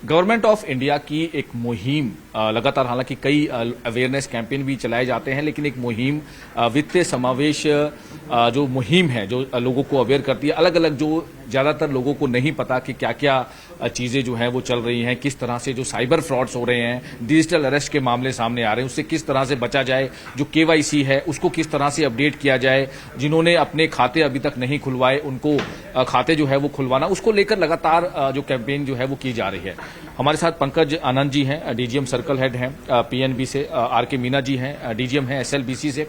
Government of India की एक मुहिम लगातार, हालांकि कई अवेयरनेस कैंपेन भी चलाए जाते हैं, लेकिन एक मुहिम वित्तीय समावेश जो मुहिम है जो लोगों को अवेयर करती है, अलग अलग जो ज़्यादातर लोगों को नहीं पता कि क्या क्या चीज़ें जो हैं वो चल रही हैं, किस तरह से जो साइबर फ्रॉड्स हो रहे हैं, डिजिटल अरेस्ट के मामले सामने आ रहे हैं, उससे किस तरह से बचा जाए, जो KYC है उसको किस तरह से अपडेट किया जाए, जिन्होंने अपने खाते अभी तक नहीं खुलवाए उनको खाते जो है वो खुलवाना, उसको लेकर लगातार जो कैंपेन जो है वो की जा रही है। हमारे साथ पंकज आनंद जी हैं, DGM सर्कल हेड हैं PNB से, RK मीना जी हैं, DGM हैं SLBC से।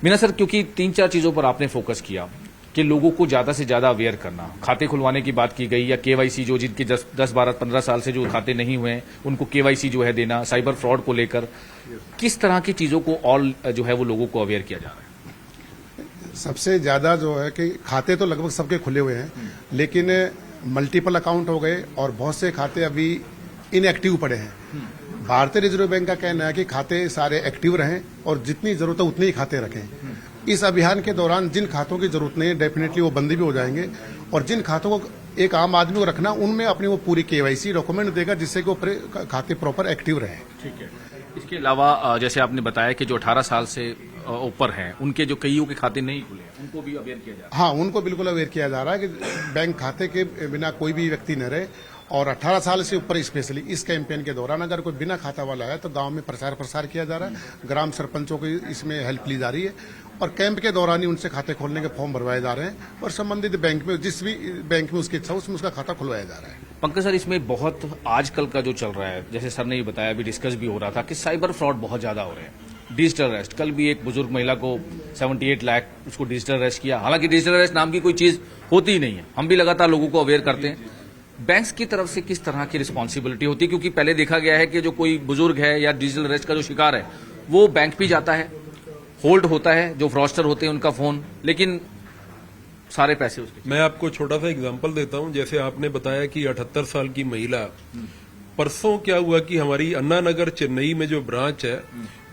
मीना सर, क्योंकि 3-4 चीज़ों पर आपने फोकस किया कि लोगों को ज़्यादा से ज़्यादा अवेयर करना, खाते खुलवाने की बात की गई, या KYC जो जिनके 10, 12, 15 साल से जो खाते नहीं हुए हैं उनको KYC जो है देना, साइबर फ्रॉड को लेकर किस तरह की चीज़ों को और जो है वो लोगों को अवेयर किया जा रहा है? सबसे ज्यादा जो है कि खाते तो लगभग सबके खुले हुए हैं, लेकिन मल्टीपल अकाउंट हो गए और बहुत से खाते अभी इनएक्टिव पड़े हैं। भारतीय रिजर्व बैंक का कहना है कि खाते सारे एक्टिव रहें और जितनी जरूरत है उतने ही खाते रखें। इस अभियान के दौरान जिन खातों की जरूरत नहीं है डेफिनेटली वो बंद भी हो जाएंगे, और जिन खातों को एक आम आदमी को रखना उनमें अपनी वो पूरी KYC डॉक्यूमेंट देगा जिससे कि वो खाते प्रॉपर एक्टिव रहें। ठीक है। इसके अलावा जैसे आपने बताया कि जो 18 साल से ऊपर हैं उनके जो कईयों के खाते नहीं खुले उनको भी अवेयर किया जा रहा है। हाँ, उनको बिल्कुल अवेयर किया जा रहा है कि बैंक खाते के बिना कोई भी व्यक्ति न रहे, और 18 साल से ऊपर स्पेशली इस कैंपेन के दौरान अगर कोई बिना खाता वाला है तो गांव में प्रचार प्रसार किया जा रहा है, ग्राम सरपंचों की इसमें हेल्प ली जा रही है, और कैंप के दौरान ही उनसे खाते खोलने के फॉर्म भरवाए जा रहे हैं, और संबंधित बैंक में जिस भी बैंक में उसकी इच्छा उसमें उसका खाता खुलवाया जा रहा है। पंकज सर, इसमें बहुत आजकल का जो चल रहा है, जैसे सर ने ये बताया, अभी डिस्कस भी हो रहा था कि साइबर फ्रॉड बहुत ज्यादा हो रहे हैं, डिजिटल अरेस्ट। कल भी एक बुजुर्ग महिला को 78 लाख उसको डिजिटल अरेस्ट किया। हालांकि डिजिटल अरेस्ट नाम की कोई चीज होती ही नहीं है, हम भी लगातार लोगों को अवेयर करते हैं। बैंक्स की तरफ से किस तरह की रिस्पॉन्सिबिलिटी होती है, क्योंकि पहले देखा गया है कि जो कोई बुजुर्ग है या डिजिटल अरेस्ट का जो शिकार है वो बैंक भी जाता है, होल्ड होता है, जो फ्रॉडस्टर होते हैं उनका फोन, लेकिन सारे पैसे उसके। मैं आपको छोटा सा एग्जांपल देता हूं। जैसे आपने बताया कि 78 साल की महिला, परसों क्या हुआ कि हमारी अन्ना नगर चेन्नई में जो ब्रांच है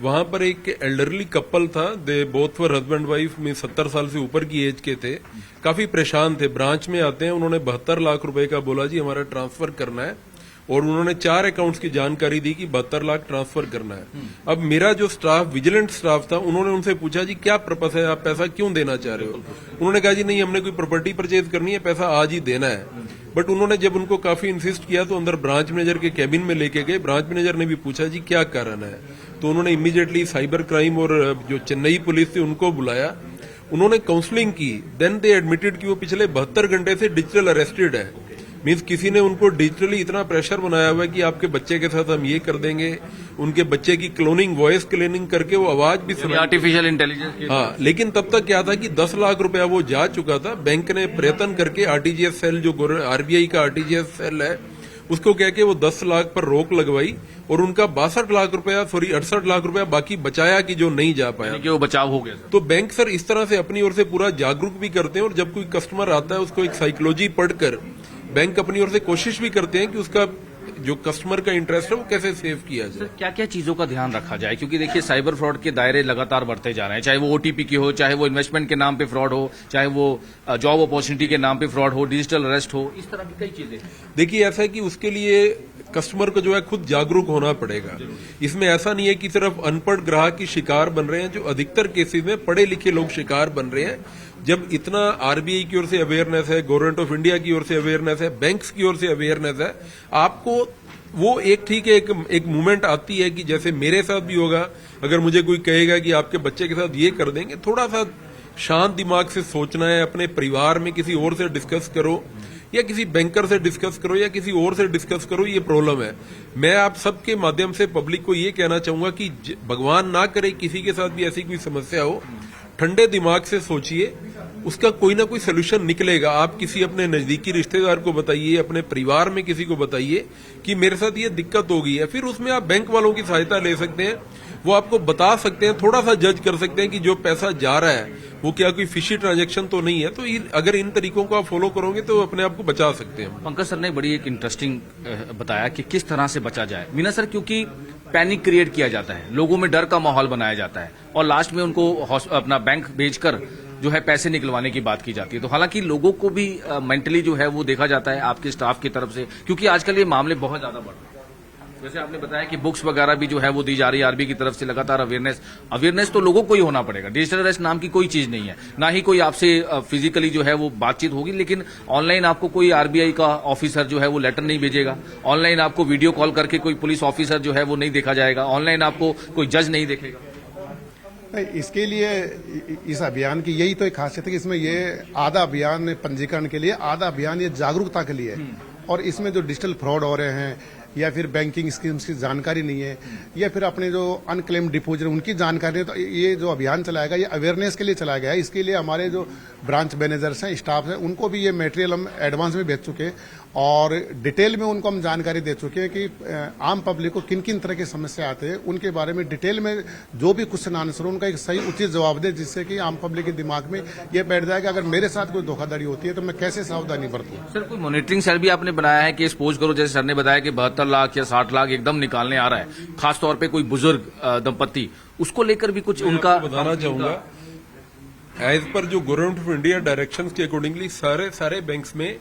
वहां पर एक एल्डरली कपल था, they both were husband wife में 70 साल से ऊपर की एज के थे, काफी परेशान थे। ब्रांच में आते हैं, उन्होंने 72 लाख रुपए का बोला जी हमारा ट्रांसफर करना है, और उन्होंने 4 अकाउंट्स की जानकारी दी कि 72 लाख ट्रांसफर करना है। अब मेरा जो स्टाफ, विजिलेंट स्टाफ था, उन्होंने उनसे पूछा जी क्या पर्पस है, आप पैसा क्यों देना चाह रहे हो? उन्होंने कहा जी नहीं, हमने कोई प्रॉपर्टी परचेज करनी है, पैसा आज ही देना है। बट उन्होंने जब उनको काफी इंसिस्ट किया तो अंदर ब्रांच मैनेजर के कैबिन में लेके गए। ब्रांच मैनेजर ने भी पूछा जी क्या कारण है, तो उन्होंने इमीडिएटली साइबर क्राइम और जो चेन्नई पुलिस थी उनको बुलाया, उन्होंने काउंसलिंग की, देन दे एडमिटेड कि वो पिछले 72 घंटे से डिजिटल अरेस्टेड है। मीन्स किसी ने उनको डिजिटली इतना प्रेशर बनाया हुआ है कि आपके बच्चे के साथ हम ये कर देंगे, उनके बच्चे की क्लोनिंग, वॉइस क्लोनिंग करके वो आवाज भी सुना, आर्टिफिशियल इंटेलिजेंस। हाँ, लेकिन तब तक क्या था कि 10 लाख रुपया वो जा चुका था। बैंक ने प्रयत्न करके RTGS सेल, जो RBI का RTGS सेल है, उसको कह के वो 10 लाख पर रोक लगवाई, और उनका 62 लाख रुपया, 68 लाख रुपया बाकी बचाया कि जो नहीं जा पाया, कि वो बचाव हो गया। तो बैंक सर इस तरह से अपनी ओर से पूरा जागरूक भी करते हैं, और जब कोई कस्टमर आता है उसको एक साइकोलॉजी पढ़कर बैंक अपनी ओर से कोशिश भी करते हैं कि उसका जो कस्टमर का इंटरेस्ट है वो कैसे सेव किया जाए। क्या क्या चीजों का ध्यान रखा जाए, क्योंकि देखिए साइबर फ्रॉड के दायरे लगातार बढ़ते जा रहे हैं, चाहे वो OTP की हो, चाहे वो इन्वेस्टमेंट के नाम पे फ्रॉड हो, चाहे वो जॉब अपॉर्चुनिटी के नाम पे फ्रॉड हो, डिजिटल अरेस्ट हो, इस तरह की कई चीजें। देखिए ऐसा है कि उसके लिए कस्टमर को जो है खुद जागरूक होना पड़ेगा। इसमें ऐसा नहीं है कि सिर्फ अनपढ़ ग्राहक की शिकार बन रहे हैं, जो अधिकतर केसेस में पढ़े लिखे लोग शिकार बन रहे हैं। जब इतना RBI की ओर से अवेयरनेस है, गवर्नमेंट ऑफ इंडिया की ओर से अवेयरनेस है, बैंक्स की ओर से अवेयरनेस है, आपको वो एक ठीक है एक मूवमेंट आती है कि जैसे मेरे साथ भी होगा, अगर मुझे कोई कहेगा कि आपके बच्चे के साथ ये कर देंगे, थोड़ा सा शांत दिमाग से सोचना है, अपने परिवार में किसी और से डिस्कस करो, या किसी बैंकर से डिस्कस करो, या किसी और से डिस्कस करो, ये प्रॉब्लम है। मैं आप सबके माध्यम से पब्लिक को ये कहना चाहूंगा कि भगवान ना करे किसी के साथ भी ऐसी कोई समस्या हो, ठंडे दिमाग से सोचिए, उसका कोई ना कोई सोल्यूशन निकलेगा। आप किसी अपने नजदीकी रिश्तेदार को बताइए, अपने परिवार में किसी को बताइए कि मेरे साथ ये दिक्कत हो गई है, फिर उसमें आप बैंक वालों की सहायता ले सकते हैं, वो आपको बता सकते हैं, थोड़ा सा जज कर सकते हैं कि जो पैसा जा रहा है वो क्या कोई फिशी ट्रांजैक्शन तो नहीं है। तो अगर इन तरीकों को आप फॉलो करोगे तो अपने आप को बचा सकते हैं। पंकज सर ने बड़ी एक इंटरेस्टिंग बताया कि किस तरह से बचा जाए। मीना सर, क्योंकि पैनिक क्रिएट किया जाता है, लोगों में डर का माहौल बनाया जाता है, और लास्ट में उनको अपना बैंक भेजकर जो है पैसे निकलवाने की बात की जाती है। तो हालांकि लोगों को भी मेंटली जो है वो देखा जाता है आपके स्टाफ की तरफ से, क्योंकि आजकल ये मामले बहुत ज्यादा बढ़ रहे हैं। जैसे आपने बताया कि बुक्स वगैरह भी जो है वो दी जा रही है आरबीआई की तरफ से, लगातार अवेयरनेस तो लोगों को ही होना पड़ेगा। डिजिटल अरेस्ट नाम की कोई चीज नहीं है, ना ही कोई आपसे फिजिकली जो है वो बातचीत होगी, लेकिन ऑनलाइन आपको कोई आरबीआई का ऑफिसर जो है वो लेटर नहीं भेजेगा, ऑनलाइन आपको वीडियो कॉल करके कोई पुलिस ऑफिसर जो है वो नहीं देखा जाएगा, ऑनलाइन आपको कोई जज नहीं देखेगा। नहीं, इसके लिए इस अभियान की यही तो एक खासियत है कि इसमें ये आधा अभियान पंजीकरण के लिए, आधा अभियान ये जागरूकता के लिए है। और इसमें जो डिजिटल फ्रॉड हो रहे हैं या फिर बैंकिंग स्कीम्स की जानकारी नहीं है या फिर अपने जो अनक्लेम डिपोजिट उनकी जानकारी है, तो ये जो अभियान चलाएगा ये अवेयरनेस के लिए चलाया गया है। इसके लिए हमारे जो ब्रांच मैनेजर्स हैं, स्टाफ हैं, उनको भी ये मटेरियल हम एडवांस में भेज चुके हैं और डिटेल में उनको हम जानकारी दे चुके हैं कि आम पब्लिक को किन किन तरह की समस्या आते हैं, उनके बारे में डिटेल में जो भी क्वेश्चन आंसर उनका एक सही उचित जवाब दे, जिससे कि आम पब्लिक के दिमाग में ये बैठ जाए कि अगर मेरे साथ कोई धोखाधड़ी होती है तो मैं कैसे सावधानी बरतूं। सर, कोई मॉनिटरिंग सेल भी आपने बनाया है कि सपोज करो जैसे सर ने बताया कि 72 लाख या 60 लाख एकदम निकालने आ रहा है, खासतौर पे कोई बुजुर्ग दंपत्ति, उसको लेकर भी कुछ उनका बताना चाहूंगा, एज पर जो गवर्नमेंट ऑफ इंडिया डायरेक्शंस के अकॉर्डिंगली सारे बैंक्स में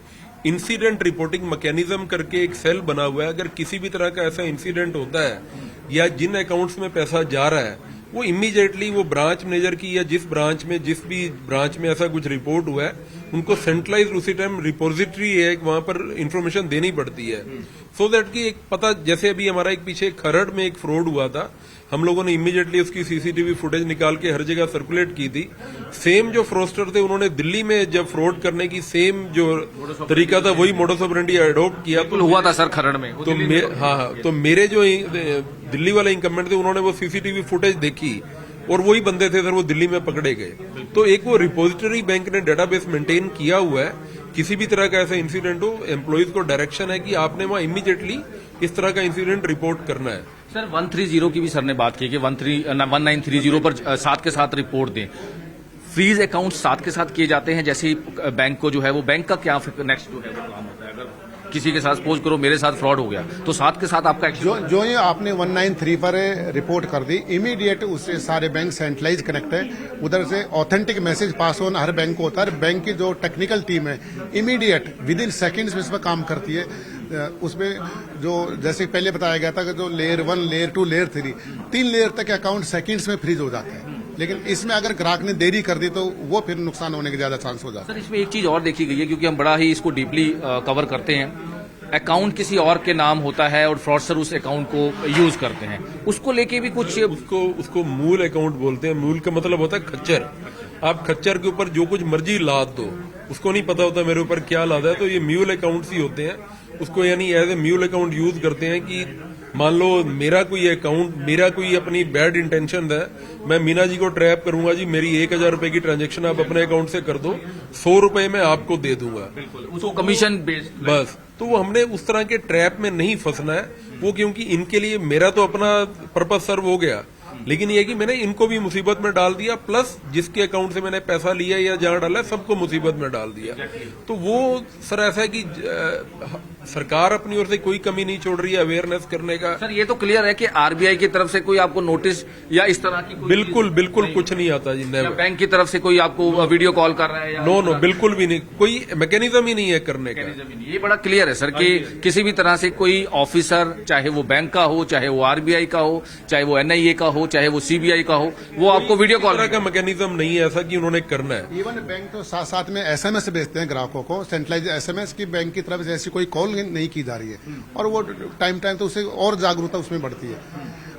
इंसिडेंट रिपोर्टिंग मैकेनिज्म करके एक सेल बना हुआ है। अगर किसी भी तरह का ऐसा इंसिडेंट होता है या जिन अकाउंट्स में पैसा जा रहा है, वो इमीडिएटली वो ब्रांच मैनेजर की या जिस भी ब्रांच में ऐसा कुछ रिपोर्ट हुआ है, उनको सेंट्रलाइज उसी टाइम रिपोजिटरी है, वहां पर इंफॉर्मेशन देनी पड़ती है, सो दैट कि एक पता, जैसे अभी हमारा एक पीछे खरड़ में एक फ्रॉड हुआ था, हम लोगों ने इमीडिएटली उसकी सीसीटीवी फुटेज निकाल के हर जगह सर्कुलेट की थी। सेम जो फ्रॉडस्टर थे उन्होंने दिल्ली में जब फ्रॉड करने की सेम जो तरीका था वही मोडस ऑपरेंडी अडॉप्ट किया। तो हुआ था सर खरड़ में, तो मेरे जो दिल्ली वाले इनकमेंट थे उन्होंने वो सीसीटीवी फुटेज देखी और वही बंदे थे सर, वो दिल्ली में पकड़े गए। तो एक वो रिपोजिटरी बैंक ने डेटाबेस मेंटेन किया हुआ है, किसी भी तरह का ऐसा इंसिडेंट हो, एम्प्लॉइज को डायरेक्शन है कि आपने वहां इमीडिएटली इस तरह का इंसिडेंट रिपोर्ट करना है। सर 130 की भी सर ने बात की कि 1930 पर साथ के साथ रिपोर्ट दें। फ्रीज अकाउंट साथ के साथ किए जाते हैं, जैसे बैंक को जो है वो बैंक का क्या नेक्स्ट जो है वो काम होता है, अगर किसी के साथ सपोज करो मेरे साथ फ्रॉड हो गया तो साथ के साथ आपका एक्शन जो ये आपने 193 पर रिपोर्ट कर दी, इमीडिएट उससे सारे बैंक सेंट्रलाइज कनेक्ट है, उधर से authentic message pass on her bank को होता है। बैंक की जो टेक्निकल टीम है इमीडिएट विद इन सेकेंड्स में इस पर काम करती है। उसमें जो जैसे पहले बताया गया था कि जो लेयर 1, लेयर 2, लेयर 3, 3 लेयर तक अकाउंट सेकंड्स में फ्रीज हो जाते हैं, लेकिन इसमें अगर ग्राहक ने देरी कर दी तो वो फिर नुकसान होने के ज्यादा चांस हो जाता है। सर इसमें एक चीज और देखी गई है, क्योंकि हम बड़ा ही इसको डीपली कवर करते हैं, अकाउंट किसी और के नाम होता है और फ्रॉडस्टर उस अकाउंट को यूज करते हैं, उसको लेके भी कुछ उसको मूल अकाउंट बोलते हैं। मूल का मतलब होता है खच्चर। आप खच्चर के ऊपर जो कुछ मर्जी लाद दो, उसको नहीं पता होता मेरे ऊपर क्या लादा है, तो ये म्यूल अकाउंट्स ही होते हैं। उसको यानी as a mule account use करते हैं कि मान लो मेरा कोई अकाउंट, मेरा कोई अपनी बैड इंटेंशन है, मैं मीना जी को ट्रैप करूंगा, जी मेरी 1000 रुपए की ट्रांजैक्शन आप अपने अकाउंट से कर दो, 100 रुपए मैं आपको दे दूंगा, उसको कमीशन बेस्ड बस। तो वो हमने उस तरह के ट्रैप में नहीं फंसना है वो, क्योंकि इनके लिए मेरा तो अपना पर्पज सर्व हो गया, लेकिन ये कि मैंने इनको भी मुसीबत में डाल दिया, प्लस जिसके अकाउंट से मैंने पैसा लिया या जहां डाला सबको मुसीबत में डाल दिया। तो वो सर ऐसा है कि सरकार अपनी ओर से कोई कमी नहीं छोड़ रही है अवेयरनेस करने का। सर ये तो क्लियर है कि आरबीआई की तरफ से कोई आपको नोटिस या इस तरह की बिल्कुल कुछ नहीं आता जी। बैंक की तरफ से कोई आपको वीडियो कॉल कर रहा है? नो बिल्कुल भी नहीं, कोई मैकेनिज्म ही नहीं है करने का। ये बड़ा क्लियर है सर कि किसी भी तरह से कोई ऑफिसर, चाहे वो बैंक का हो, चाहे वो आरबीआई का हो, चाहे वो एनआईए का हो, चाहे वो सीबीआई का हो, वो आपको वीडियो कॉल का मैकेनिज्म नहीं है ऐसा कि उन्होंने करना है। इवन बैंक तो साथ साथ में एसएमएस भेजते हैं ग्राहकों को, सेंट्रलाइज एसएमएस की बैंक की तरफ से ऐसी कोई कॉल नहीं की जा रही है, और वो टाइम तो उससे और जागरूकता उसमें बढ़ती है।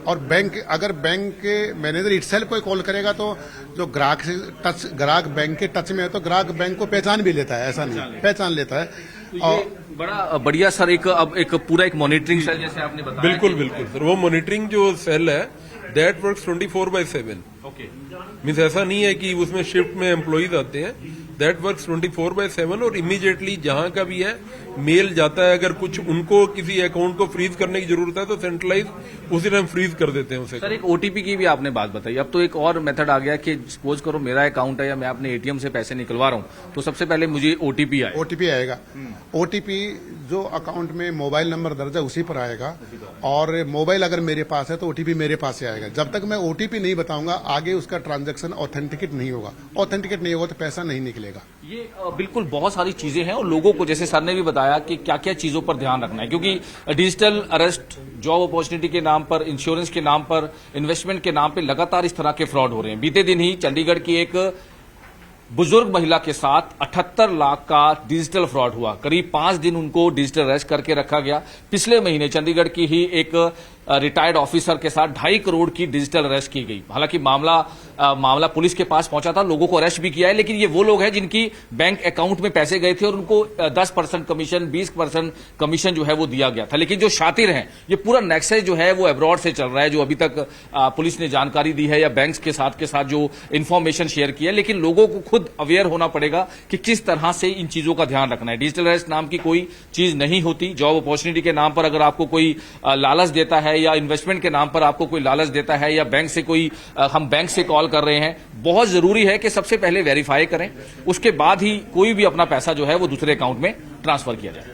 और बैंक, अगर बैंक के मैनेजर इटसेल्फ कोई कॉल करेगा तो जो ग्राहक बैंक के टच में है तो ग्राहक बैंक को पहचान भी लेता है, ऐसा नहीं पहचान लेता है। तो और बड़ा बढ़िया सर एक पूरा एक मॉनिटरिंग सेल जैसे आपने बताया। बिल्कुल सर, वो मॉनिटरिंग जो सेल है दैट वर्क्स 24/7। ओके, मीन्स ऐसा नहीं है कि उसमें शिफ्ट में एम्प्लॉइज आते हैं, दैट वर्क्स 24/7। और इमीडिएटली जहां का भी है मेल जाता है, अगर कुछ उनको किसी अकाउंट को फ्रीज करने की जरूरत है तो सेंट्रलाइज उसी टाइम फ्रीज कर देते हैं उसे। सर एक ओटीपी की भी आपने बात बताई, अब तो एक और मेथड आ गया कि सपोज करो मेरा अकाउंट है या मैं अपने एटीएम से पैसे निकलवा रहा हूं तो सबसे पहले मुझे ओटीपी आएगा। ओटीपी आएगा, ओटीपी जो अकाउंट में मोबाइल नंबर दर्ज है उसी पर आएगा, और मोबाइल अगर मेरे पास है तो ओटीपी मेरे पास से आएगा। जब तक मैं ओटीपी नहीं बताऊंगा आगे उसका ट्रांजैक्शन ऑथेंटिकेट नहीं होगा। ऑथेंटिकेट नहीं होगा तो पैसा नहीं निकलेगा। ये बिल्कुल बहुत सारी चीजें हैं और लोगों को, जैसे सर ने भी बताया कि क्या क्या चीजों पर ध्यान रखना है, क्योंकि डिजिटल अरेस्ट, जॉब अपॉर्चुनिटी के नाम पर, इंश्योरेंस के नाम पर, इन्वेस्टमेंट के नाम पर लगातार इस तरह के फ्रॉड हो रहे हैं। बीते दिन ही चंडीगढ़ की एक बुजुर्ग महिला के साथ 78 लाख का डिजिटल फ्रॉड हुआ। करीब 5 दिन उनको डिजिटल अरेस्ट करके रखा गया। पिछले महीने चंडीगढ़ की ही एक रिटायर्ड ऑफिसर के साथ 2.5 करोड़ की डिजिटल अरेस्ट की गई। हालांकि मामला पुलिस के पास पहुंचा था, लोगों को अरेस्ट भी किया है, लेकिन ये वो लोग हैं जिनकी बैंक अकाउंट में पैसे गए थे और उनको 10% कमीशन, 20% कमीशन जो है वो दिया गया था। लेकिन जो शातिर हैं, ये पूरा नेक्सस जो है वो अब्रॉड से चल रहा है, जो अभी तक पुलिस ने जानकारी दी है या बैंक्स के साथ जो इन्फॉर्मेशन शेयर की है। लेकिन लोगों को खुद अवेयर होना पड़ेगा कि किस तरह से इन चीजों का ध्यान रखना है। डिजिटल अरेस्ट नाम की कोई चीज नहीं होती। जॉब अपॉर्चुनिटी के नाम पर अगर आपको कोई लालच देता है या इन्वेस्टमेंट के नाम पर आपको कोई लालच देता है या बैंक से कोई हम बैंक से कॉल कर रहे हैं, बहुत जरूरी है कि सबसे पहले वेरीफाई करें, उसके बाद ही कोई भी अपना पैसा जो है वो दूसरे अकाउंट में ट्रांसफर किया जाए।